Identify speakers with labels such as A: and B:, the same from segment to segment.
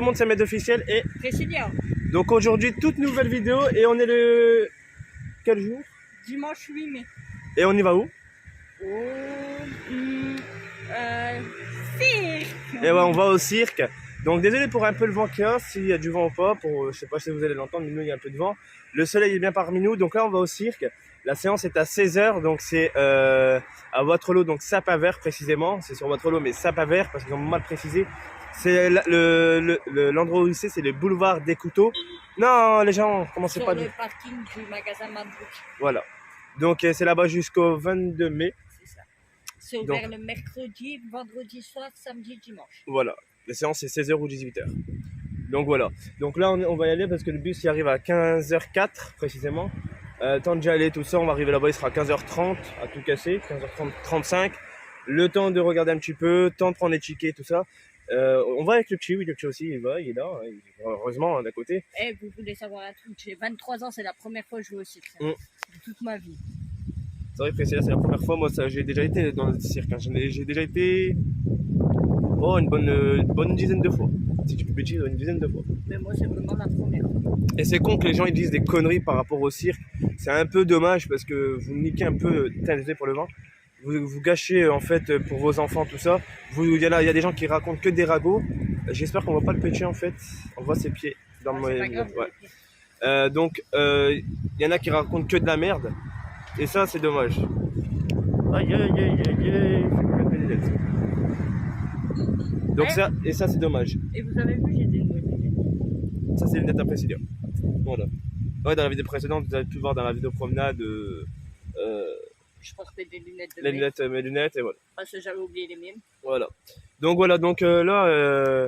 A: monde, c'est Med officiel et
B: Précision.
A: donc aujourd'hui toute nouvelle vidéo et on est le quel jour?
B: Dimanche 8 mai.
A: Et on y va où?
B: Cirque.
A: Et ouais, on va au cirque. Donc désolé pour un peu le vent qu'il y a, s'il y a du vent ou pas, pour, je sais pas si vous allez l'entendre, mais nous il y a un peu de vent. Le soleil est bien parmi nous, donc là on va au cirque. La séance est à 16h, donc c'est à Waterloo, donc Sapavert précisément. C'est sur Waterloo, mais Sapavert, parce qu'ils ont mal précisé. C'est l'endroit où c'est le boulevard des couteaux. Non, les gens, commencez pas.
B: Sur le parking du magasin Madbook.
A: Voilà. Donc c'est là-bas jusqu'au 22 mai.
B: C'est ça. C'est ouvert le mercredi, vendredi soir, samedi, dimanche.
A: Voilà. La séance c'est 16h ou 18h. Donc voilà. Donc là on va y aller parce que le bus il arrive à 15h04 précisément. Temps de déjà aller tout ça, on va arriver là-bas, il sera 15h30 à tout casser, 15h30, 35. Le temps de regarder un petit peu, temps de prendre les tickets, tout ça. On va avec le petit, oui, le petit aussi, il est là, heureusement, d'à côté.
B: Eh, vous voulez savoir un truc, j'ai 23 ans, c'est la première fois que je joue au cirque.
A: Mm.
B: De toute ma vie.
A: C'est vrai que c'est la première fois, moi j'ai déjà été dans le cirque, hein. J'ai déjà été une bonne dizaine de fois. Si tu peux bêtiser, une dizaine de fois.
B: Mais moi, c'est vraiment la première fois.
A: Et c'est con que les gens ils disent des conneries par rapport au cirque. C'est un peu dommage parce que vous niquez un peu, désolé pour le vent, vous gâchez en fait pour vos enfants tout ça. Il y a des gens qui racontent que des ragots. J'espère qu'on va pas le pêcher en fait. On voit ses pieds dans le
B: C'est pas grave,
A: ouais. Donc il y en a qui racontent que de la merde. Et ça c'est dommage. Aïe aïe aïe aïe aïe. Donc
B: ouais.
A: ça c'est dommage.
B: Et vous avez vu, j'ai des nouvelles lunettes.
A: Ça c'est les lunettes à précision. Voilà. Ouais, dans la vidéo précédente, vous avez pu voir dans la vidéo promenade
B: Je portais des lunettes de
A: mes lunettes et voilà.
B: parce que j'avais oublié les miennes.
A: Voilà. Donc là,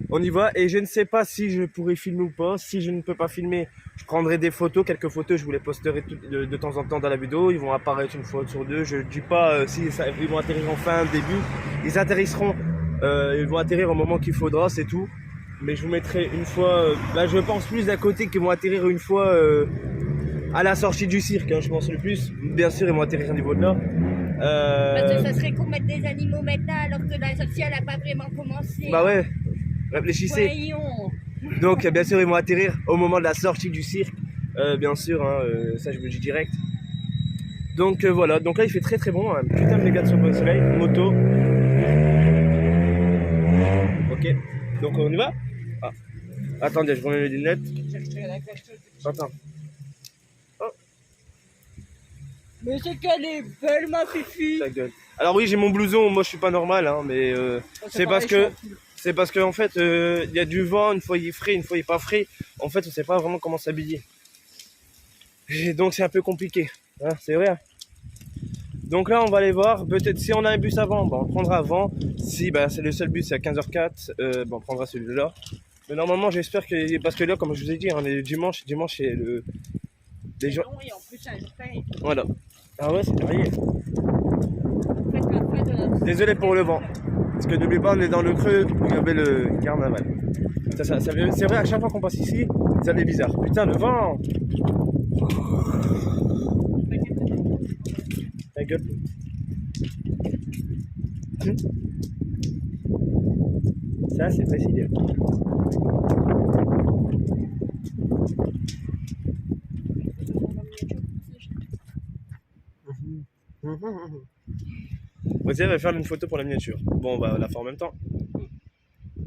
A: on y va et je ne sais pas si je pourrai filmer ou pas. Si je ne peux pas filmer, je prendrai des photos, quelques photos, je vous les posterai de temps en temps dans la vidéo. Ils vont apparaître une fois sur deux. Je dis pas ils vont atterrir en fin, début. Ils atterriront, ils vont atterrir au moment qu'il faudra, c'est tout. Mais je vous mettrai une fois, là je pense plus d'à côté qu'ils vont atterrir une fois à la sortie du cirque, hein, je pense le plus. Bien sûr, ils vont atterrir au niveau de là.
B: Parce que ça serait qu'on mette des animaux maintenant alors que la sortie elle n'a pas vraiment commencé.
A: Bah ouais, réfléchissez.
B: Voyons.
A: Donc bien sûr, ils vont atterrir au moment de la sortie du cirque. Bien sûr, hein, ça je vous le dis direct. Donc voilà, donc là il fait très très bon, hein. Putain de méga de soleil, moto. Ok, donc on y va. Ah. Attendez, je remets mes lunettes. Attends. Oh.
B: Mais c'est qu'elle est belle ma fifi.
A: Ta gueule. Alors oui, j'ai mon blouson, moi je suis pas normal, hein, mais c'est parce que en fait il y a du vent, une fois il est frais, une fois il est pas frais. En fait, on sait pas vraiment comment s'habiller. Et donc c'est un peu compliqué, hein, c'est vrai. Donc là, on va aller voir. Peut-être si on a un bus avant, on le prendra avant. Si c'est le seul bus, c'est à 15h04, on prendra celui-là. Mais normalement, j'espère que parce que là, comme je vous ai dit, on est dimanche c'est le des gens.
B: Et en plus, c'est un jour férié.
A: Voilà. Ah ouais, c'est férié.
B: Faites la fin de la...
A: Désolé pour le vent. Parce que n'oublie pas, on est dans le creux où il y avait le carnaval. C'est vrai, à chaque fois qu'on passe ici, ça fait bizarre. Putain, le vent! Ta gueule. Ça, c'est précis. Vas-y, elle va faire une photo pour la miniature. Bon, on va la faire en même temps.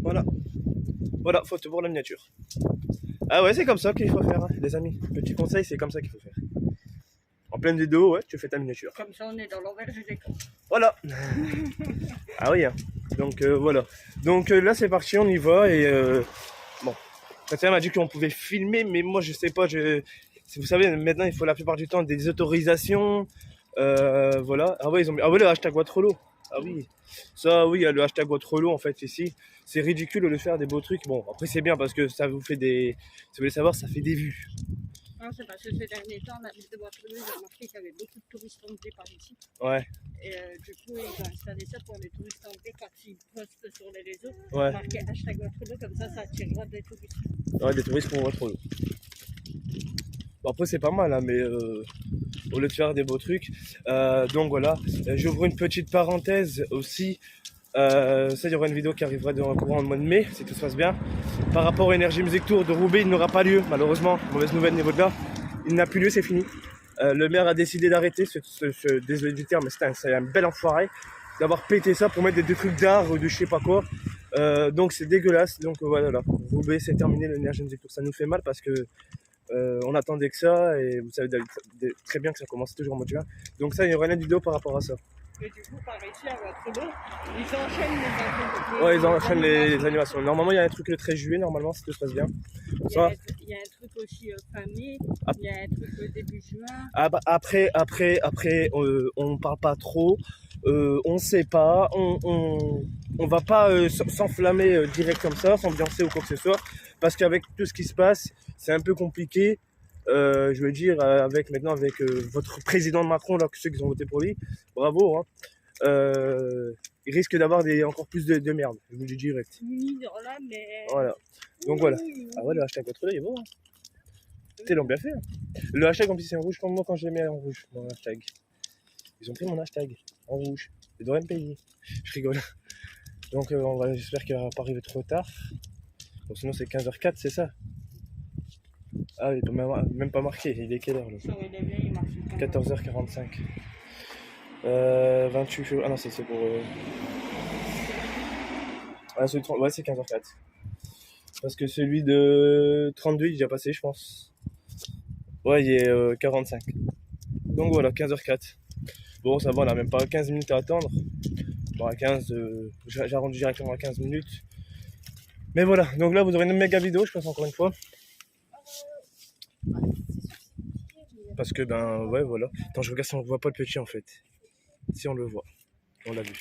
A: Voilà. Voilà, photo pour la miniature. Ah ouais, c'est comme ça qu'il faut faire, hein, les amis. Petit conseil, c'est comme ça qu'il faut faire. En pleine vidéo, ouais, tu fais ta miniature.
B: Comme ça, on est dans l'envers du décor.
A: Voilà. Ah oui, hein. Donc voilà. Donc là, c'est parti, on y va. Et bon, Tatiana m'a dit qu'on pouvait filmer, mais moi, je sais pas. Vous savez, maintenant, il faut la plupart du temps des autorisations. Voilà. Ah ouais, le hashtag Waterloo. Ah oui. Ça, oui, il y a le hashtag Waterloo en fait ici. C'est ridicule de le faire des beaux trucs. Bon, après, c'est bien parce que ça vous fait des. Si vous voulez savoir, ça fait des vues.
B: Non, c'est parce que ces derniers temps, la ville de Waterloo, j'ai remarqué qu'il y avait beaucoup de touristes anglais par ici.
A: Ouais.
B: Et du coup, ils ont installé ça pour les touristes anglais quand ils postent sur les réseaux.
A: Ouais.
B: Marqué hashtag Waterloo, comme ça attirera des touristes.
A: Ouais, des touristes pour Waterloo. Bon, après, c'est pas mal, hein, mais au lieu de faire des beaux trucs. Donc voilà. J'ouvre une petite parenthèse aussi. Ça, il y aura une vidéo qui arrivera dans le courant du mois de mai, si tout se passe bien. Par rapport au Energy Music Tour de Roubaix, il n'aura pas lieu, malheureusement. Mauvaise nouvelle niveau de là. Il n'a plus lieu, c'est fini. Le maire a décidé d'arrêter, désolé du terme, mais c'est un bel enfoiré d'avoir pété ça pour mettre des trucs d'art ou de je sais pas quoi. Donc c'est dégueulasse. Donc voilà, là. Roubaix, c'est terminé l'Energy Music Tour. Ça nous fait mal parce que on attendait que ça et vous savez très bien que ça commence toujours en mois de juin. Donc ça, il y aura une vidéo par rapport à ça.
B: Mais du coup, par ici, à votre dos, ils enchaînent les
A: Ouais, ils enchaînent les animations. Normalement, il y a un truc le 13 juillet, normalement, si tout se passe bien.
B: Il y a un truc aussi fin mai, il y a un truc début juin.
A: Après, on parle pas trop. On sait pas. On va pas s'enflammer direct comme ça, s'ambiancer ou quoi que ce soit. Parce qu'avec tout ce qui se passe, c'est un peu compliqué. Je veux dire, avec votre président Macron, là, ceux qui ont voté pour lui, bravo. Hein. Il risque d'avoir encore plus de merde, je vous le dis direct.
B: Oui, là, mais.
A: Voilà. Donc voilà. Ah ouais, le hashtag votre œil est beau. Hein. Ils l'ont bien fait. Hein. Le hashtag en plus c'est en rouge comme moi quand je l'ai mis en rouge, mon hashtag. Ils ont pris mon hashtag en rouge. Ils devraient me payer. Je rigole. Donc j'espère qu'il va pas arriver trop tard. Bon, sinon c'est 15h04, c'est ça. Ah, il n'est même pas marqué. Il est quelle heure là 14h45. 28 février. Ah non, c'est pour. Ah, celui de 30... Ouais, c'est 15h04. Parce que celui de 32, il est déjà passé, je pense. Ouais, il est 45. Donc voilà, 15h04. Bon, ça va, on n'a même pas 15 minutes à attendre. Bon, à 15, j'arrondis directement à 15 minutes. Mais voilà, donc là, vous aurez une méga vidéo, je pense, encore une fois. Parce que, ben, ouais, voilà. Attends, je regarde si on ne voit pas le petit, en fait. Si on le voit. On l'a vu.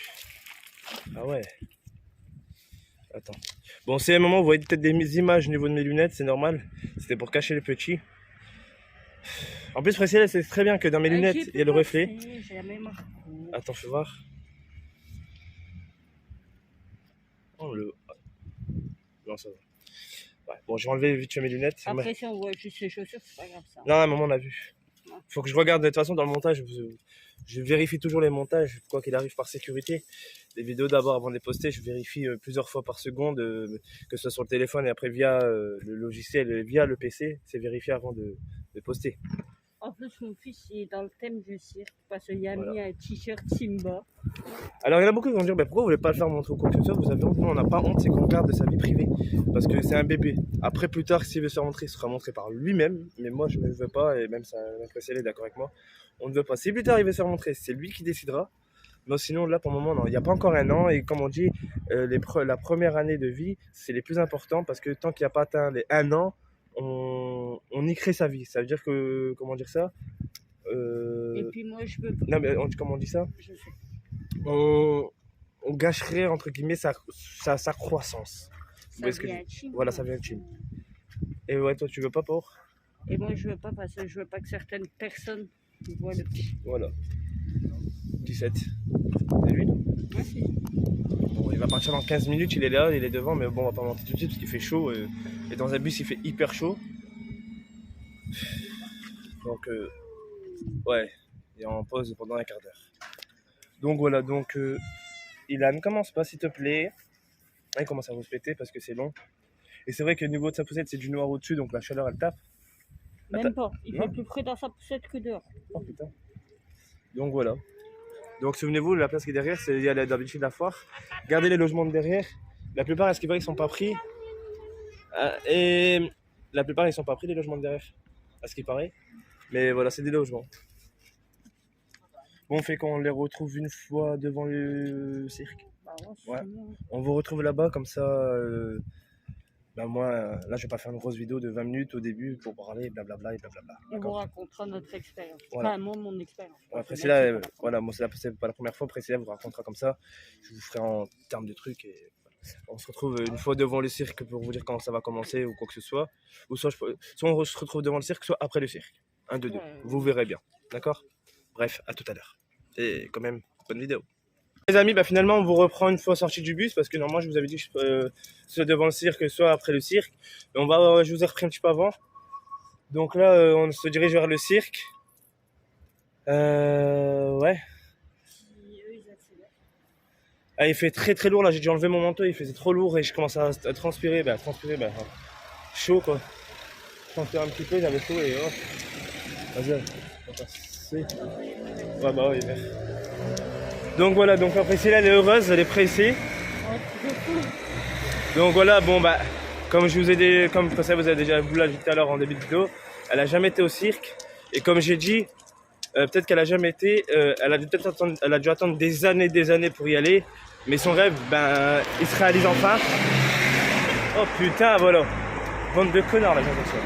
A: Ah ouais. Attends. Bon, c'est un moment où vous voyez peut-être des images au niveau de mes lunettes, c'est normal. C'était pour cacher le petit. En plus, Priscilla, c'est très bien que dans mes lunettes, il y a le reflet. Attends, je vais voir. Oh, non, ça va. Ouais. Bon, j'ai enlevé vite fait mes lunettes.
B: Après, si on voit juste les chaussures, c'est pas grave ça.
A: Non, à un moment, on a vu. Faut que je regarde de toute façon dans le montage. Je vérifie toujours les montages, quoi qu'il arrive par sécurité. Les vidéos d'abord avant de les poster, je vérifie plusieurs fois par seconde, que ce soit sur le téléphone et après via le logiciel, via le PC, c'est vérifié avant de poster.
B: En plus, mon fils il est dans le thème du cirque parce qu'il a mis un t-shirt Simba.
A: Alors il y en a beaucoup qui vont dire pourquoi vous voulez pas le faire montrer ou quoi que ce soit, vous avez honte. Nous on n'a pas honte, c'est qu'on garde de sa vie privée parce que c'est un bébé. Après plus tard s'il veut se faire montrer, il sera montré par lui-même, mais moi je ne veux pas et même ça est d'accord avec moi. On ne veut pas. Si plus tard il veut se faire montrer, c'est lui qui décidera. Non, sinon là pour le moment non, il n'y a pas encore un an et comme on dit, la première année de vie c'est les plus importants parce que tant qu'il n'y a pas atteint les 1 an, on y crée sa vie. Ça veut dire que, comment dire ça
B: Et puis moi je veux.
A: Non mais comment on dit ça
B: Je sais.
A: on gâcherait entre guillemets sa croissance.
B: Ça vient intime.
A: Voilà, ça vient intime. Et ouais, toi tu veux pas pour
B: Et moi je veux pas parce que je veux pas que certaines personnes voient le petit.
A: Voilà. 17. C'est lui non?
B: Ouais, c'est.
A: Bon, il va partir dans 15 minutes, il est là, il est devant, mais bon, on va pas monter tout de suite parce qu'il fait chaud. Et dans un bus, il fait hyper chaud. Donc, ouais, il est en pause pendant un quart d'heure. Donc voilà, donc Ilan, ne commence pas s'il te plaît. Il commence à vous péter parce que c'est long. Et c'est vrai que au niveau de sa poussette, c'est du noir au-dessus, donc la chaleur elle tape.
B: Même pas, il fait plus près dans sa poussette que dehors.
A: Oh putain. Donc voilà. Donc souvenez-vous, la place qui est derrière, il y a d'habitude la foire. Regardez les logements de derrière. La plupart, à ce qu'il paraît, ils sont pas pris. Et la plupart, ils sont pas pris les logements de derrière, à ce qu'il paraît. Mais voilà, c'est des logements. Bon, on fait qu'on les retrouve une fois devant le cirque.
B: Bah
A: ouais. On vous retrouve là-bas, comme ça. Ben moi, là, je vais pas faire une grosse vidéo de 20 minutes au début pour parler, blablabla et blablabla.
B: On vous racontera notre expérience. Voilà. Enfin, moi, mon expérience.
A: Ouais, Priscilla, voilà, moi, c'est pas la première fois. Priscilla vous racontera comme ça. Je vous ferai en termes de trucs. Et on se retrouve une fois devant le cirque pour vous dire quand ça va commencer ou quoi que ce soit. Ou soit on se retrouve devant le cirque, soit après le cirque. 1, 2, 2. Vous verrez bien. D'accord? Bref, à tout à l'heure. Et quand même, bonne vidéo. Les amis, bah finalement on vous reprend une fois sorti du bus parce que normalement je vous avais dit que soit devant le cirque, soit après le cirque. Et je vous ai repris un petit peu avant. Donc là on se dirige vers le cirque. Ouais. Ah, il fait très très lourd là, j'ai dû enlever mon manteau, il faisait trop lourd et je commence à transpirer, chaud quoi. Je transpire un petit peu, j'avais chaud et oh. Vas-y, on va passer. Ouais bah oui, merde. Donc voilà, donc après Priscilla elle est heureuse, elle est pressée. Donc voilà, bon bah, comme je vous ai dit, comme ça vous avez déjà vu là tout à l'heure en début de vidéo, elle a jamais été au cirque. Et comme j'ai dit, peut-être qu'elle a jamais été, elle a dû attendre des années pour y aller. Mais son rêve, ben, il se réalise enfin. Oh putain, voilà. Bande de connards là, j'ai l'impression.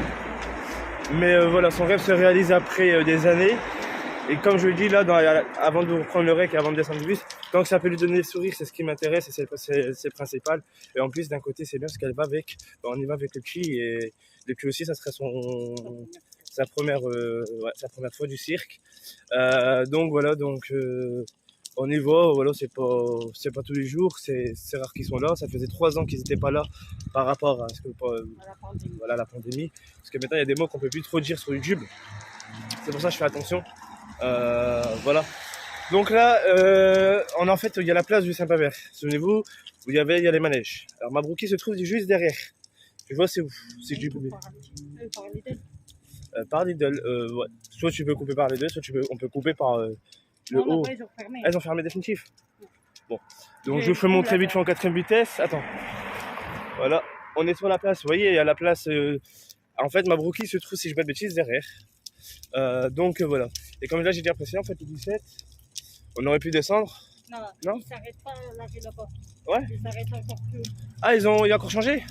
A: Mais voilà, son rêve se réalise après des années. Et comme je le dis là, avant de reprendre le rec et avant de descendre du bus, tant que ça peut lui donner le sourire, c'est ce qui m'intéresse et c'est le principal. Et en plus, d'un côté, c'est bien parce qu'elle va avec. Ben, on y va avec le petit et le petit aussi, ça serait sa première fois du cirque. Donc voilà, on y va, voilà, c'est pas tous les jours, c'est rare qu'ils sont là. Ça faisait 3 ans qu'ils n'étaient pas là par rapport à la pandémie. Parce que maintenant, il y a des mots qu'on peut plus trop dire sur YouTube. C'est pour ça que je fais attention. Voilà. Donc là, en fait, il y a la place du Saint-Pavert. Souvenez-vous, où il y a les manèges. Alors Mabrouki se trouve juste derrière. Tu vois, c'est où? C'est du par Lidl. Ouais. Soit tu peux couper par les deux, soit on peut couper par le haut. Elles ont fermé définitif. Bon. Donc je vous fais montrer vite fait en 4ème vitesse. Attends. Voilà. On est sur la place. Vous voyez, il y a la place. En fait, Mabrouki se trouve, si je ne dis pas de bêtises, derrière. Donc voilà. Et comme là j'ai déjà précisé, en fait, le 17, on aurait pu descendre. Non,
B: ils s'arrêtent pas là là-bas.
A: Ouais.
B: Ils s'arrêtent encore plus.
A: Ah, il a encore changé?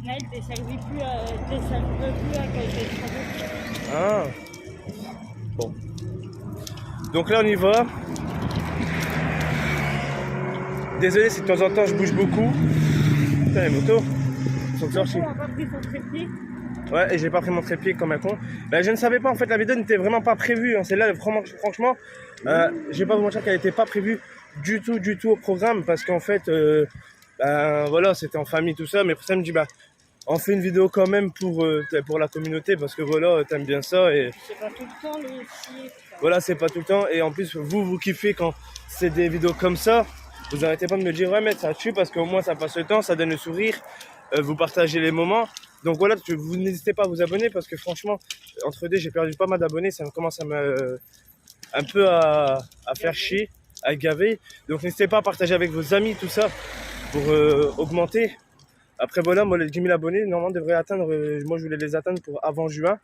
B: Là, ils ne desservent plus à cause des travaux.
A: Ah. Bon. Donc là on y va. Désolé si de temps en temps je bouge beaucoup. Putain, les motos sont sorties.
B: On a pas pris son trépied.
A: Ouais, et j'ai pas pris mon trépied comme un con. Je ne savais pas, en fait, la vidéo n'était vraiment pas prévue. Hein. Celle-là, franchement, je vais pas vous mentir qu'elle n'était pas prévue du tout au programme. Parce qu'en fait, voilà, c'était en famille, tout ça. Mais pour ça, elle me dit, on fait une vidéo quand même pour la communauté. Parce que voilà, t'aimes bien ça. Et
B: c'est pas tout le temps, le cirque.
A: Voilà, c'est pas tout le temps. Et en plus, vous kiffez quand c'est des vidéos comme ça. Vous arrêtez pas de me dire, ouais, mais ça tue parce qu'au moins ça passe le temps, ça donne le sourire. Vous partagez les moments. Donc voilà, vous n'hésitez pas à vous abonner parce que franchement, entre deux, j'ai perdu pas mal d'abonnés. Ça commence à un peu à faire chier, à gaver. Donc n'hésitez pas à partager avec vos amis, tout ça, pour augmenter. Après voilà, moi les 10 000 abonnés, normalement, devraient atteindre, moi je voulais les atteindre pour avant juin,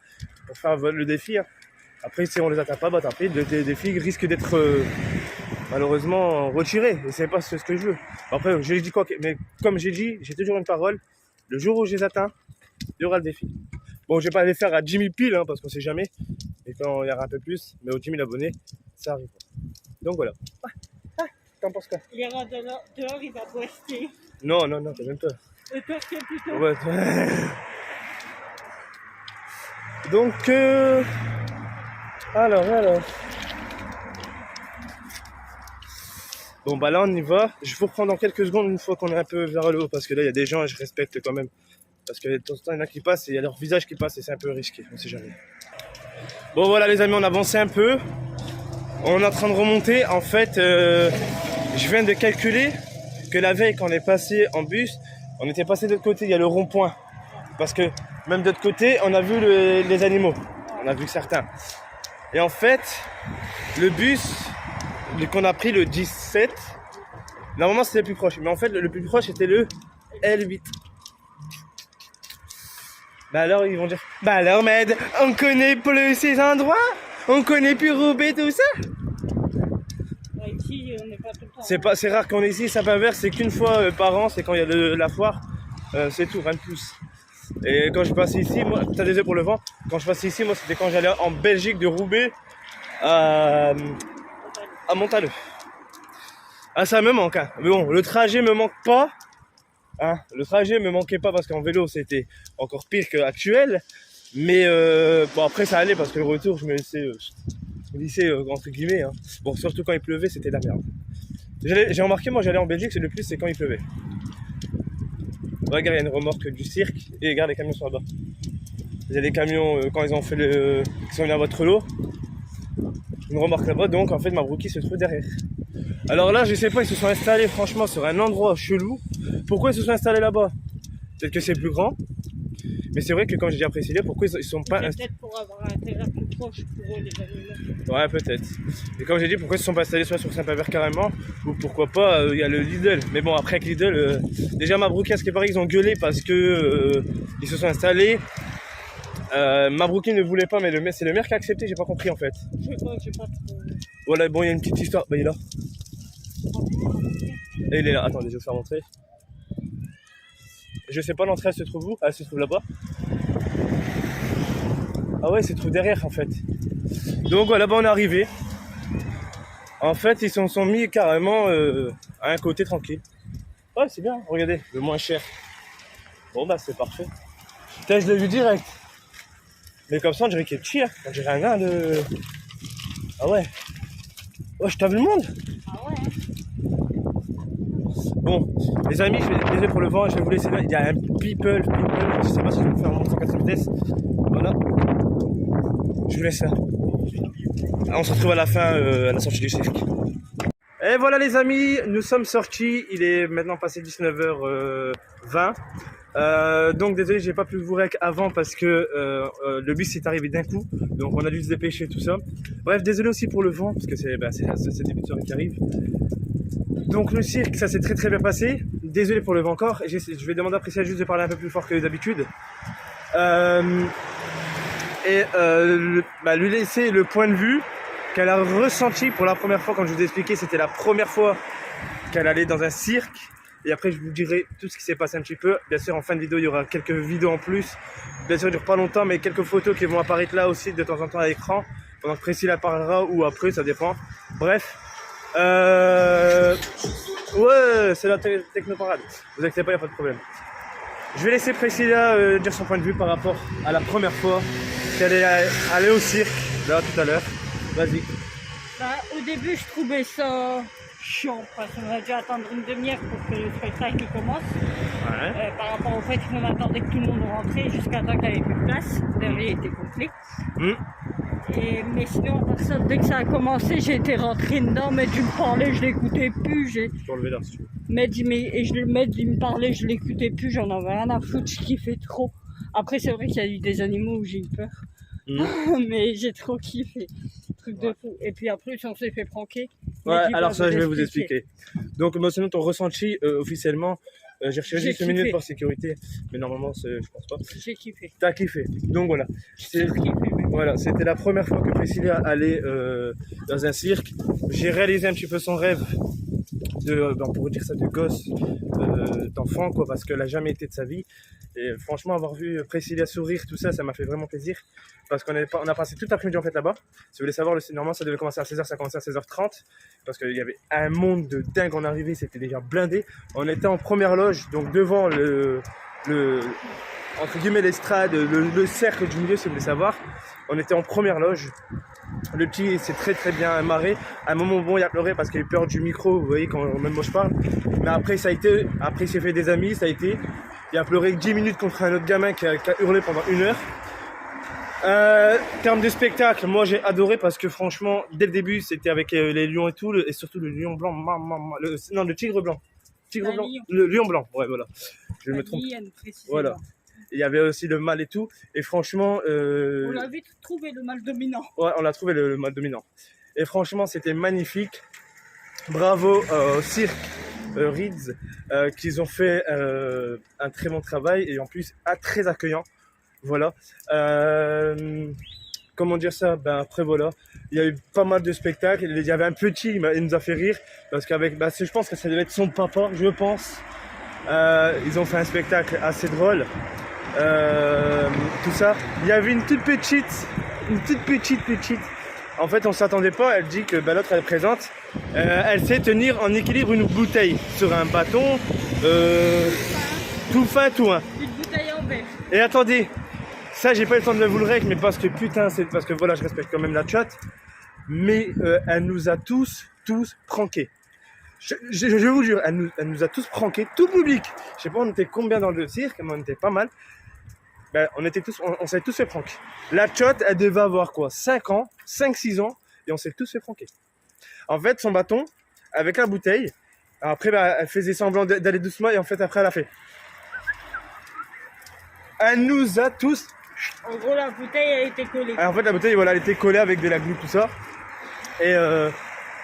A: pour faire le défi. Hein. Après, si on les atteint pas, tant pis, le défi risque d'être malheureusement retiré. Et c'est pas ce que je veux. Après, j'ai dit quoi, mais comme j'ai dit, j'ai toujours une parole. Le jour où je les atteins, il y aura le défi. Bon, je vais pas les faire à 10 000 piles, hein, parce qu'on sait jamais. Et quand il y aura un peu plus, mais aux 10 000 abonnés, ça arrive. Donc voilà. T'en penses quoi?
B: Il ira dehors, il va boiter.
A: Non, t'as même peur.
B: Pester plutôt.
A: Ouais. Donc, alors. Bon, là, on y va. Je vous reprends dans quelques secondes une fois qu'on est un peu vers le haut, parce que là, il y a des gens et je respecte quand même. Parce que de temps en temps, il y en a qui passent et il y a leur visage qui passe et c'est un peu risqué, on sait jamais. Bon, voilà, les amis, on avance un peu. On est en train de remonter. En fait, je viens de calculer que la veille, quand on est passé en bus, on était passé de l'autre côté, il y a le rond-point. Parce que même de l'autre côté, on a vu les animaux. On a vu certains. Et en fait, le bus qu'on a pris, le 17, normalement c'était le plus proche. Mais en fait, le plus proche c'était le L8. Alors, ils vont dire, alors, Med, on connaît plus ces endroits? On connaît plus Roubaix, tout ça?
B: Ici, on n'est pas tout le temps.
A: C'est rare qu'on est ici, Saint-Pavert, c'est qu'une fois par an, c'est quand il y a la foire. C'est tout, rien de plus. Et quand je passais ici, moi, t'as désolé pour le vent, quand je passais ici, moi, c'était quand j'allais en Belgique de Roubaix à Montaleux. Ah, ça me manque, hein. Mais bon, le trajet me manque pas. Hein, le trajet me manquait pas parce qu'en vélo, c'était encore pire qu'actuel. Mais bon, après, ça allait parce que le retour, je me laissais entre guillemets. Hein. Bon, surtout quand il pleuvait, c'était de la merde. J'ai remarqué, moi, j'allais en Belgique, c'est le plus, c'est quand il pleuvait. Regarde, il y a une remorque du cirque et regarde les camions sont là-bas. Il y a des camions quand ils ont fait qui sont venus à votre lot. Une remorque là-bas, donc en fait Mabrouki se trouve derrière. Alors là, je sais pas, ils se sont installés franchement sur un endroit chelou. Pourquoi ils se sont installés là-bas? Peut-être que c'est plus grand. Mais c'est vrai que comme j'ai dit à Priscilla, pourquoi ils sont pas
B: Peut-être pour avoir un terrain plus proche pour eux, les animaux.
A: Ouais, peut-être. Et comme j'ai dit, pourquoi ils se sont pas installés soit sur Saint-Pavert carrément, ou pourquoi pas, il y a le Lidl. Mais bon, après avec Lidl, déjà Mabrouki à ce qui paraît, ils ont gueulé parce que ils se sont installés. Mabrouki ne voulait pas, mais c'est le maire qui a accepté, j'ai pas compris en fait.
B: Je sais pas trop.
A: Voilà, bon, il y a une petite histoire. Bah, il est là. Et il est là. Attendez, je vais vous faire montrer. Je sais pas, l'entrée elle se trouve où? Elle se trouve là-bas. Ah ouais, elle se trouve derrière en fait. Donc voilà, bah on est arrivé. En fait, ils se sont mis carrément à un côté tranquille. Ouais, c'est bien, regardez, le moins cher. Bon bah c'est parfait. Putain, je l'ai vu direct. Mais comme ça, on dirait qu'il est petit, hein. On dirait un gars de... Ah ouais. Ouais, je t'as vu le monde.
B: Ah ouais.
A: Bon, les amis, je vais désolé pour le vent, je vais vous laisser là. Il y a un people, je sais pas si je vais vous faire un 180 vitesse. Voilà. Je vous laisse là. On se retrouve à la fin, à la sortie du cirque. Et voilà les amis, nous sommes sortis. Il est maintenant passé 19h20. Donc désolé, j'ai pas pu vous rec avant parce que le bus est arrivé d'un coup. Donc on a dû se dépêcher, tout ça. Bref, désolé aussi pour le vent, parce que c'est début de soirée qui arrive. Donc le cirque, ça s'est très très bien passé. Désolé pour le vent encore. Je vais demander à Priscilla juste de parler un peu plus fort que d'habitude. Lui laisser le point de vue qu'elle a ressenti pour la première fois. Comme je vous ai expliqué, c'était la première fois qu'elle allait dans un cirque. Et après, je vous dirai tout ce qui s'est passé un petit peu. Bien sûr, en fin de vidéo, il y aura quelques vidéos en plus. Bien sûr, ça ne dure pas longtemps, mais quelques photos qui vont apparaître là aussi de temps en temps à l'écran. Pendant que Priscilla parlera ou après, ça dépend. Bref. Ouais, c'est la technoparade. Vous inquiétez pas, il n'y a pas de problème. Je vais laisser Priscilla dire son point de vue par rapport à la première fois qu'elle est allée au cirque, là, tout à l'heure. Vas-y.
B: Bah, au début, je trouvais ça chiant parce qu'on a dû attendre une demi-heure pour que le spectacle commence.
A: Ouais.
B: Par rapport au fait qu'on attendait que tout le monde rentrait jusqu'à temps qu'il n'y avait plus de place. Derrière était complet. Mais sinon, dès que ça a commencé, j'ai été rentré dedans. Mais du me parlait, je l'écoutais plus.
A: Je peux enlever là si tu veux.
B: Il me parlait, je l'écoutais plus. J'en avais rien à foutre, je kiffais trop. Après, c'est vrai qu'il y a eu des animaux où j'ai eu peur. Mais j'ai trop kiffé. Truc de fou. Et puis après, on s'est fait pranker.
A: Ouais, alors ça, je vais vous expliquer. Donc, moi, sinon, ton ressenti officiellement, j'ai recherché juste une minute par sécurité, mais normalement, je pense pas.
B: J'ai kiffé.
A: T'as kiffé. Donc voilà.
B: J'ai kiffé.
A: Voilà, c'était la première fois que Priscilla allait dans un cirque. J'ai réalisé un petit peu son rêve on pourrait dire ça, de gosse, d'enfant, quoi, parce qu'elle n'a jamais été de sa vie. Et franchement, avoir vu Priscilla sourire, tout ça, ça m'a fait vraiment plaisir. Parce qu'on a passé toute l'après-midi en fait là-bas. Si vous voulez savoir, normalement ça devait commencer à 16h, ça a commencé à 16h30. Parce qu'il y avait un monde de dingue en arrivée, c'était déjà blindé. On était en première loge, donc devant entre guillemets l'estrade, le cercle du milieu, si vous voulez savoir. On était en première loge. Le petit s'est très très bien marré. À un moment, bon, il a pleuré parce qu'il a eu peur du micro, vous voyez, quand même moi je parle. Mais après, il s'est fait des amis, ça a été. Il a pleuré 10 minutes contre un autre gamin qui a hurlé pendant 1 heure. Terme de spectacle, moi j'ai adoré parce que franchement, dès le début, c'était avec les lions et tout, et surtout le lion blanc, le tigre blanc. Le lion blanc, ouais, voilà. Je me trompe. Voilà. Il y avait aussi le mâle et tout, et franchement...
B: On l'a vite trouvé, le mâle dominant.
A: Ouais, on a trouvé le mâle dominant. Et franchement, c'était magnifique. Bravo au cirque Rids, qu'ils ont fait un très bon travail, et en plus, très accueillant. Voilà. Comment dire ça? Après, voilà. Il y a eu pas mal de spectacles. Il y avait un petit, il nous a fait rire, parce qu'avec, je pense que ça devait être son papa, je pense. Ils ont fait un spectacle assez drôle. Tout ça. Il y avait une toute petite. En fait, on s'attendait pas. Elle dit que l'autre elle est présente. Elle sait tenir en équilibre une bouteille sur un bâton. Tout fin, tout un.
B: Une bouteille en verre.
A: Et attendez, ça j'ai pas eu le temps de vous le rec, mais parce que putain, c'est parce que voilà, je respecte quand même la chat. Mais elle nous a tous pranké. Je vous jure, elle nous a tous pranké, tout public. Je sais pas, on était combien dans le cirque, mais on était pas mal. On s'est tous fait prank. La Tchot, elle devait avoir quoi, 5 ans, 5-6 ans, et on s'est tous fait pranker. En fait, son bâton, avec la bouteille. Après, bah, elle faisait semblant d'aller doucement et en fait, après, elle a fait. Elle nous a tous.
B: En gros, la bouteille a été collée.
A: En fait, la bouteille, voilà, elle était collée avec de la glue, tout ça. Et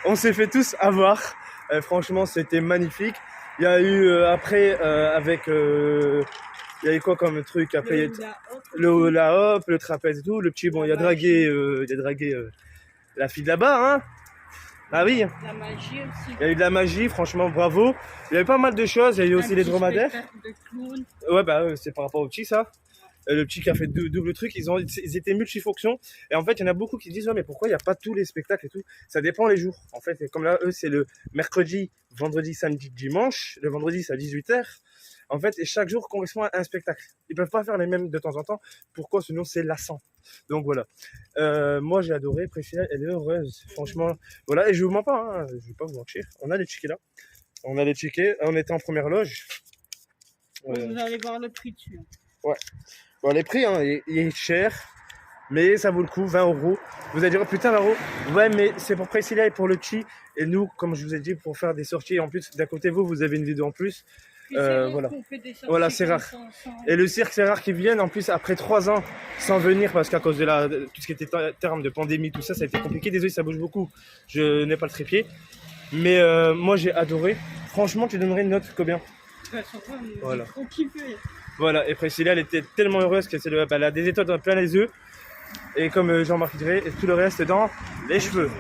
A: on s'est fait tous avoir. Franchement, c'était magnifique. Il y a eu après, avec. Il y a eu quoi comme truc? Après, il y a le hula hop, le trapèze et tout. Le petit, bon, il a dragué la fille de là-bas, hein. Ah oui.
B: La magie aussi.
A: Il y a eu de la magie, franchement, bravo. Il y avait pas mal de choses. Il y a eu aussi les dromadaires. Ouais, bah, c'est par rapport au petit, ça. Le petit qui a fait double truc, ils étaient multifonctions. Et en fait, il y en a beaucoup qui disent, ouais, mais pourquoi il n'y a pas tous les spectacles et tout? Ça dépend les jours. En fait, et comme là, eux, c'est le mercredi, vendredi, samedi, dimanche. Le vendredi, c'est à 18h. En fait, et chaque jour correspond à un spectacle. Ils peuvent pas faire les mêmes de temps en temps. Pourquoi? Sinon, c'est lassant. Donc voilà. Moi, j'ai adoré. Priscilla, elle est heureuse. Franchement, voilà. Et je vous mens pas, hein. Je vais pas vous mentir. On a les tickets là. On a les tickets. On était en première loge.
B: Vous allez voir le prix dessus.
A: Ouais. Bon, les prix, hein, il est cher, mais ça vaut le coup, 20 €. Vous allez dire, putain, 20 €. Ouais, mais c'est pour Priscilla et pour le chi. Et nous, comme je vous ai dit, pour faire des sorties. En plus, d'à côté, vous avez une vidéo en plus. Voilà. Voilà, c'est rare. Et le cirque, c'est rare qu'ils viennent. En plus, après 3 ans sans venir, parce qu'à cause de tout ce qui était terme de pandémie, tout ça, ça a été compliqué. Désolé, ça bouge beaucoup. Je n'ai pas le trépied. Mais moi, j'ai adoré. Franchement, tu donnerais une note combien?
B: Voilà. J'ai trop kiffé.
A: Voilà, et Priscilla, elle était tellement heureuse qu'elle a des étoiles dans plein les yeux. Et comme Jean-Marc dirait, et tout le reste dans les cheveux.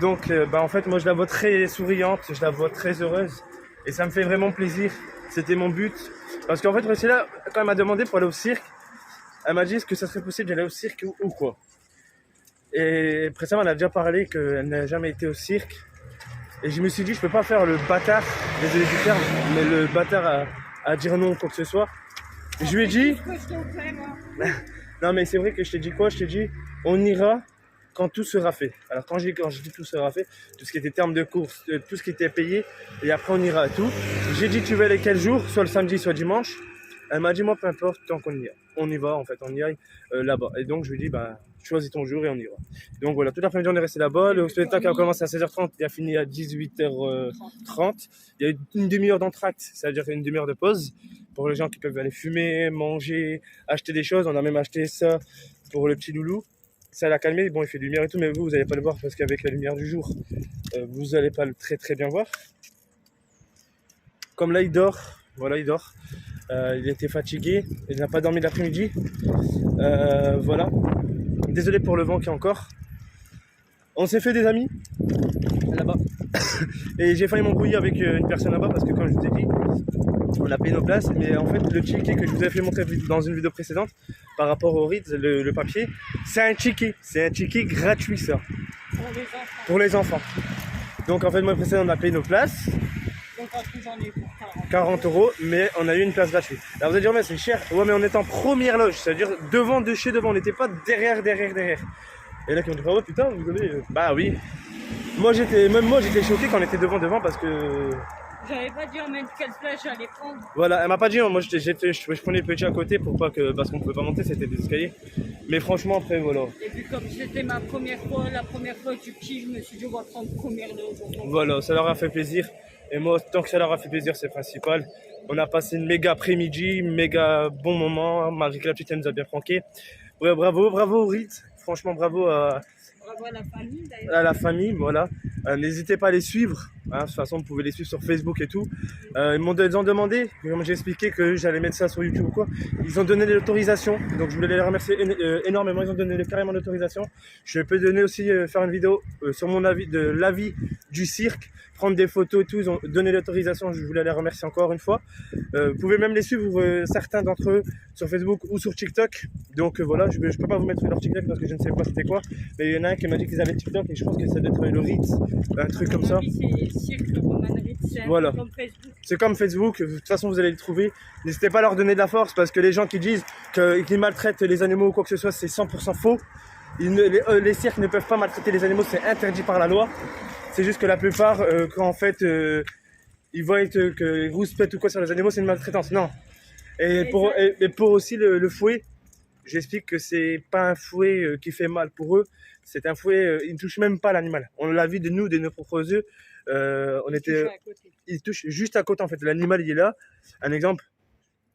A: Donc, bah, en fait, moi, je la vois très souriante, je la vois très heureuse. Et ça me fait vraiment plaisir. C'était mon but. Parce qu'en fait, Priscilla, quand elle m'a demandé pour aller au cirque, elle m'a dit que ça serait possible d'aller au cirque ou quoi. Et Priscilla m'en a déjà parlé qu'elle n'a jamais été au cirque. Et je me suis dit, je peux pas faire le bâtard, désolé du terme, mais le bâtard à dire non ou quoi que ce soit. Je lui ai dit. Non, mais c'est vrai que je t'ai dit quoi? Je t'ai dit, on ira quand tout sera fait. Alors, quand je dis tout sera fait, tout ce qui était terme de course, tout ce qui était payé, et après on ira à tout. J'ai dit, tu veux aller quel jour? Soit le samedi, soit dimanche. Elle m'a dit, moi, peu importe, tant qu'on y est. On y va, en fait, on y aille là-bas. Et donc, je lui ai dit, bah, choisis ton jour et on ira. Donc voilà, toute l'après-midi, on est resté là-bas. Le spectacle a commencé à 16h30, il a fini à 18h30. Il y a eu une demi-heure d'entracte, c'est-à-dire une demi-heure de pause pour les gens qui peuvent aller fumer, manger, acheter des choses. On a même acheté ça pour le petit loulou. Ça l'a calmé. Bon, il fait lumière et tout, mais vous n'allez pas le voir parce qu'avec la lumière du jour, vous n'allez pas le très très bien voir. Comme là, il dort. Voilà, il dort. Il était fatigué. Il n'a pas dormi l'après-midi. Voilà. Désolé pour le vent qui est encore. On s'est fait des amis là-bas. Et j'ai failli m'embrouiller avec une personne là-bas parce que, comme je vous ai dit, on a payé nos places. Mais en fait, le ticket que je vous avais fait montrer dans une vidéo précédente par rapport au Ritz, le papier, c'est un ticket. C'est un ticket gratuit, ça. Pour les enfants. Donc, en fait, moi, précédemment, on a payé nos places.
B: Donc, en tout, j'en ai pour
A: 40 €, mais on a eu une place gratuite. Alors, vous allez dire, mais c'est cher. Ouais, mais on était en première loge, c'est-à-dire devant, de chez devant. On n'était pas derrière. Et là, qui m'ont dit, oh putain, vous avez. Bah oui. Même moi, j'étais choqué quand on était devant parce que.
B: J'avais pas dit en même quelle place j'allais prendre.
A: Voilà, elle m'a pas dit, moi je prenais le petit à côté pour pas que. Parce qu'on pouvait pas monter, c'était des escaliers. Mais franchement, après, voilà.
B: Et puis, comme c'était ma première fois, la première fois du petit, je me suis dit, on va prendre première loge.
A: Voilà, ça leur a fait plaisir. Et moi, tant que ça leur a fait plaisir, c'est principal. On a passé une méga après-midi, méga bon moment. Marie que la petite, elle nous a bien franqué. Ouais, bravo au Ritz. Franchement, bravo à
B: la famille, d'ailleurs.
A: À la famille, voilà. N'hésitez pas à les suivre. Hein, de toute façon, vous pouvez les suivre sur Facebook et tout. Ils m'ont demandé, comme j'ai expliqué que j'allais mettre ça sur YouTube ou quoi. Ils ont donné l'autorisation. Donc, je voulais les remercier énormément. Ils ont donné carrément l'autorisation. Je peux donner aussi, faire une vidéo sur mon avis, de l'avis du cirque. Prendre des photos et tout, ils ont donné l'autorisation, je voulais les remercier encore une fois. Vous pouvez même les suivre, certains d'entre eux, sur Facebook ou sur TikTok. Donc voilà, je peux pas vous mettre leur TikTok parce que je ne sais pas c'était quoi. Mais il y en a un qui m'a dit qu'ils avaient TikTok et je pense que ça doit être le Ritz, un truc comme ça.
B: C'est Cirque Roman Ritz,
A: voilà.
B: Comme Facebook. C'est
A: comme Facebook, de toute façon vous allez le trouver. N'hésitez pas à leur donner de la force parce que les gens qui disent qu'ils maltraitent les animaux ou quoi que ce soit, c'est 100% faux. Les cirques ne peuvent pas maltraiter les animaux, c'est interdit par la loi. C'est juste que la plupart, quand en fait, ils voient qu'ils rouspètent ou quoi sur les animaux, c'est une maltraitance. Non. Et pour aussi le fouet, j'explique que c'est pas un fouet qui fait mal pour eux, c'est un fouet, il ne touche même pas l'animal. On l'a vu de nos propres yeux, on était,
B: Touché à côté.
A: il touche juste à côté en fait, l'animal il est là. Un exemple,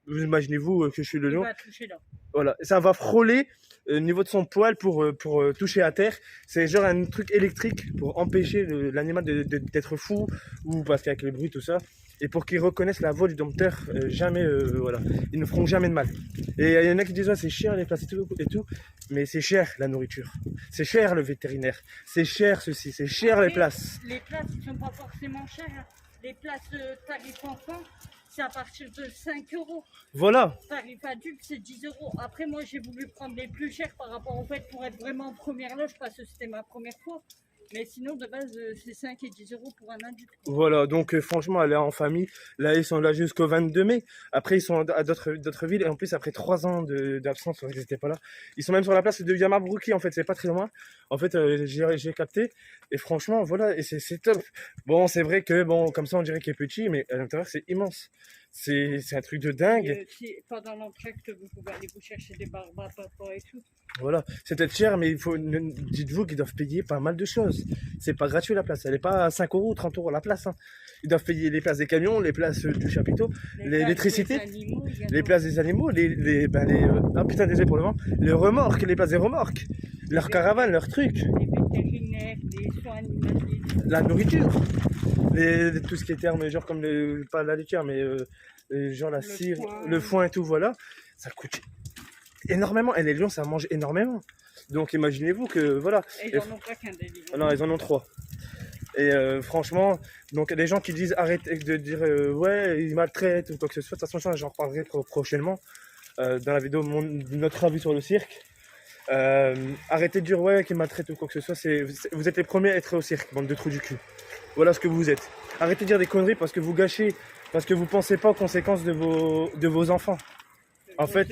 A: vous imaginez-vous que je suis le
B: Il
A: lion,
B: va toucher là.
A: voilà, ça va frôler au niveau de son poil pour toucher à terre. C'est genre un truc électrique pour empêcher l'animal d'être fou ou parce qu'avec les bruits tout ça. Et pour qu'ils reconnaissent la voix du dompteur, jamais, voilà, ils ne feront jamais de mal. Et il y en a qui disent ouais, c'est cher les places et tout, mais c'est cher la nourriture, c'est cher le vétérinaire, c'est cher ceci, c'est cher les
B: Après,
A: places.
B: Les places ne sont pas forcément chères. Les places tarif enfant, c'est à partir de 5 euros.
A: Voilà,
B: Tarif adulte, c'est 10 euros. Après, moi, j'ai voulu prendre les plus chers par rapport au fait pour être vraiment en première loge parce que c'était ma première fois. Mais sinon, de base, c'est 5 et 10 euros pour un adulte.
A: voilà, donc franchement, elle est en famille. Là, ils sont là jusqu'au 22 mai. Après, ils sont à d'autres villes. Et en plus, après 3 ans d'absence, ils n'étaient pas là. Ils sont même sur la place de Yamabruki, en fait, c'est pas très loin. En fait, j'ai capté. Et franchement, voilà, et c'est top. Bon, c'est vrai que, bon, comme ça, on dirait qu'il est petit, mais à l'intérieur, c'est immense. C'est un truc de dingue.
B: Pendant l'entracte, vous pouvez aller vous chercher des barbes à papa et tout.
A: Voilà, c'est peut-être cher, mais dites-vous qu'ils doivent payer pas mal de choses. C'est pas gratuit la place, elle est pas à 5 euros ou 30 euros la place. Hein. Ils doivent payer les places des camions, les places du chapiteau, l'électricité, les places des animaux, ah putain, désolé pour le vent, les remorques, les places des remorques, leurs caravanes, leurs trucs,
B: Les vétérinaires, les soins animaliers.
A: la nourriture, tout ce qui est terme, genre comme pas la laitière, mais genre la cire, le foin et tout, voilà, ça coûte énormément. Et les lions, ça mange énormément. Donc imaginez-vous que voilà.
B: Et ils n'en ont pas qu'un des lions.
A: Non, ils en ont 3. Et franchement, donc les gens qui disent arrêtez de dire ouais, ils maltraitent ou quoi que ce soit, de toute façon, j'en reparlerai prochainement dans la vidéo notre avis sur le cirque. Arrêtez de dire ouais, qu'ils maltraitent ou quoi que ce soit, vous êtes les premiers à être au cirque, bande de trous du cul. Voilà ce que vous êtes. Arrêtez de dire des conneries parce que vous gâchez, parce que vous pensez pas aux conséquences de vos enfants. En fait,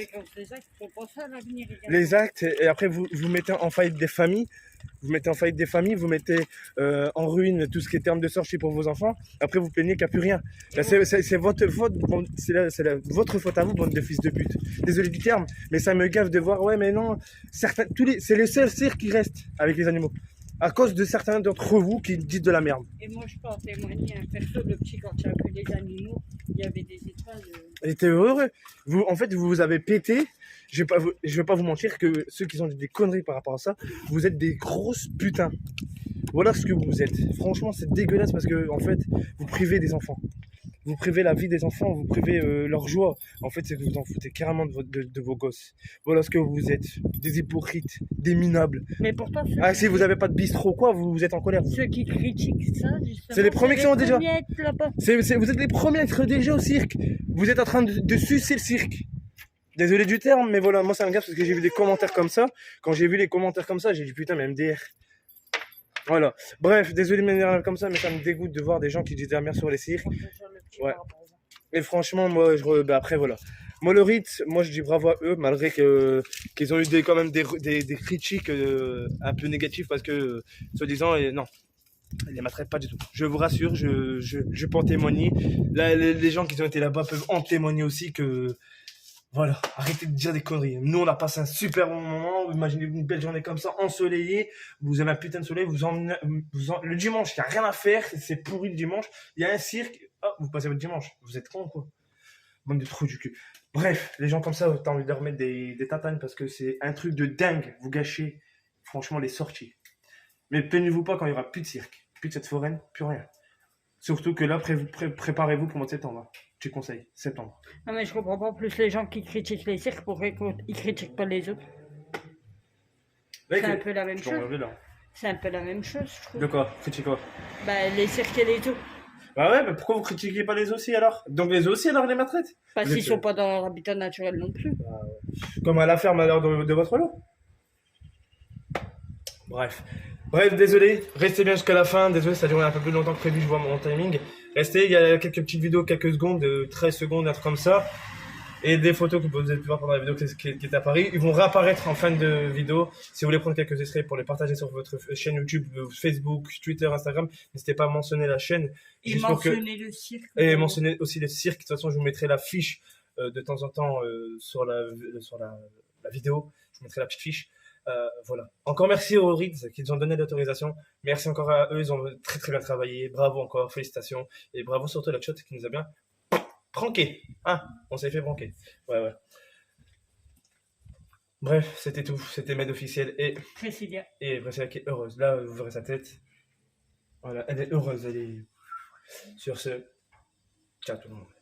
A: les actes, et après vous mettez en faillite des familles, vous mettez en ruine tout ce qui est terme de sortie pour vos enfants. Après vous plaignez qu'il n'y a plus rien. Là, c'est votre faute, votre faute à vous, bande de fils de pute. Désolé du terme, mais ça me gaffe de voir, ouais mais non, c'est le seul cirque qui reste avec les animaux. À cause de certains d'entre vous qui disent de la merde.
B: Et moi, je peux en témoigner, un perso, le petit, quand il a vu les animaux, il y avait des étoiles.
A: Il était heureux. En fait, vous avez pété. Je vais pas vous mentir que ceux qui ont dit des conneries par rapport à ça, vous êtes des grosses putains. Voilà ce que vous êtes. Franchement, c'est dégueulasse parce que, en fait, vous privez des enfants. Vous privez la vie des enfants, vous privez leur joie. En fait, c'est que vous en foutez carrément de vos gosses. Voilà ce que vous êtes. Des hypocrites, des minables.
B: Mais pourtant,
A: ah, si vous n'avez pas de bistrot, quoi, vous êtes en colère.
B: Ceux qui critiquent ça, justement.
A: C'est les premiers qui sont déjà.
B: Vous
A: êtes les premiers à être déjà au cirque. Vous êtes en train de sucer le cirque. Désolé du terme, mais voilà, moi ça me gaffe parce que j'ai vu des commentaires comme ça. Quand j'ai vu les commentaires comme ça, j'ai dit putain, mais MDR. Voilà. Bref, désolé de m'énerver comme ça, mais ça me dégoûte de voir des gens qui disent de la merde sur les cirques. Ouais. Et franchement, moi, après, voilà. Moi, le rite, moi, je dis bravo à eux, malgré qu'ils ont eu quand même des critiques un peu négatives parce que, soi-disant, non, ils les maltraitent pas du tout. Je vous rassure, je peux en témoigner. Là, les gens qui ont été là-bas peuvent en témoigner aussi que, voilà, arrêtez de dire des conneries. Nous, on a passé un super bon moment. Imaginez une belle journée comme ça, ensoleillée. Vous avez un putain de soleil. Le dimanche, il n'y a rien à faire. C'est pourri le dimanche. Il y a un cirque. Oh, vous passez votre dimanche. Vous êtes con, quoi. Bande de trous du cul. Bref, les gens comme ça, t'as envie de leur mettre des tatanes parce que c'est un truc de dingue. Vous gâchez, franchement, les sorties. Mais plaignez-vous pas quand il n'y aura plus de cirque. Plus de cette foraine, plus rien. Surtout que là, préparez-vous pour le mois de septembre. Tu conseilles, septembre.
B: Non mais je comprends pas plus les gens qui critiquent les cirques, pourquoi ils critiquent pas les autres. C'est un peu la même chose. C'est un peu la même chose, je trouve.
A: De quoi? Critique quoi?
B: Bah les cirques et les zoos.
A: Bah ouais, mais pourquoi vous critiquez pas les zoos aussi alors? Donc les zoos aussi alors les maltraitent?
B: Parce qu'ils sont pas dans leur habitat naturel non plus.
A: Comme à la ferme à l'heure de votre lot. Bref, désolé, restez bien jusqu'à la fin. Désolé, ça a duré un peu plus longtemps que prévu, je vois mon timing. Restez, il y a quelques petites vidéos, quelques secondes, 13 secondes, un truc comme ça. Et des photos que vous avez pu voir pendant la vidéo qui est à Paris. Ils vont réapparaître en fin de vidéo. Si vous voulez prendre quelques extraits pour les partager sur votre chaîne YouTube, Facebook, Twitter, Instagram, n'hésitez pas à mentionner la chaîne.
B: Et mentionner le cirque.
A: Et mentionner aussi le cirque. De toute façon, je vous mettrai la fiche de temps en temps sur la la vidéo. Je vous mettrai la petite fiche. Voilà. Encore merci aux Rids qui nous ont donné l'autorisation. Merci encore à eux, ils ont très très bien travaillé. Bravo encore, félicitations. Et bravo surtout à la shot qui nous a bien pranké. Ah, on s'est fait pranker. Ouais. Bref, c'était tout. C'était Med officiel
B: Priscilla.
A: et Priscilla qui est heureuse. Là, vous verrez sa tête. Voilà, elle est heureuse. Elle est sur ce. Ciao tout le monde.